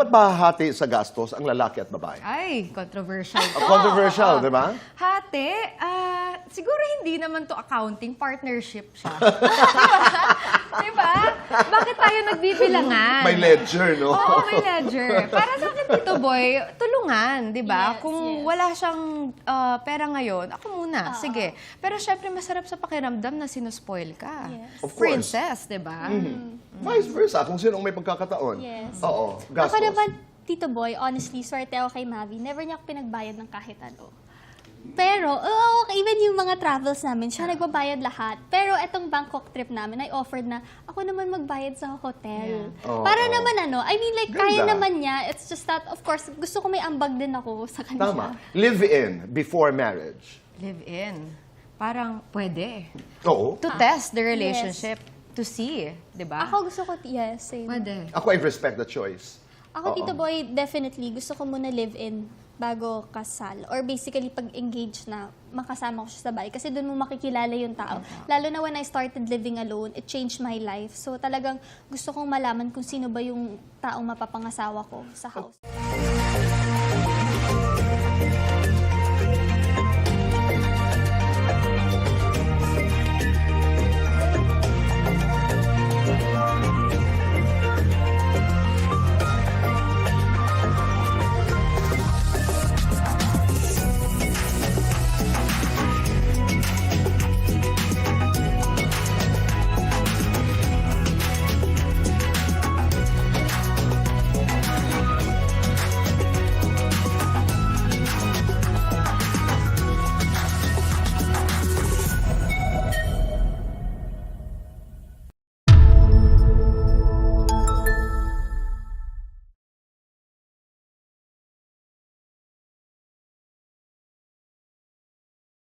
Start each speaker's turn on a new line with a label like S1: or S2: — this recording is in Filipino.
S1: Dapat ba hati sa gastos ang lalaki at babae?
S2: Ay, controversial to.
S1: Controversial,
S2: Oo.
S1: di ba?
S2: Hati, siguro hindi naman to accounting, partnership siya. Di ba? Bakit tayo nagbibilangan?
S1: May ledger, no?
S2: Oo, may ledger. Para sa akin, Tito Boy, tulungan, di ba?
S3: Yes,
S2: Kung
S3: yes.
S2: wala siyang pera ngayon, ako muna, sige. Pero syempre, masarap sa pakiramdam na sinuspoil ka.
S3: Yes.
S1: Of course.
S2: Princess, di ba?
S1: Vice versa, kung sinong may pagkakataon.
S3: Yes.
S1: Oo, gastos.
S3: Ako naman, Tito Boy, honestly, swerte ako kay Mavi. Never niya ako pinagbayad ng kahit ano. Pero, even yung mga travels namin, siya nagbabayad lahat. Pero etong Bangkok trip namin, I offered na ako naman magbayad sa hotel.
S1: Oo,
S3: Para
S1: oo.
S3: naman I mean like,
S1: Ganda.
S3: kaya naman niya. It's just that, of course, gusto ko may ambag din ako sa kanya.
S1: Tama. Live-in before marriage.
S2: Live in. Parang pwede.
S1: Oo.
S2: To test the relationship. To see, di ba?
S3: Ako gusto ko, yes, same.
S2: Pwede.
S1: Ako, I respect the choice.
S3: Ako,
S1: Oo.
S3: Tito Boy, definitely, gusto ko muna live-in bago kasal. Or basically, pag-engage na, makasama ko siya sa bahay. Kasi doon mo makikilala yung tao. Lalo na when I started living alone, it changed my life. So talagang gusto kong malaman kung sino ba yung taong mapapangasawa ko sa house.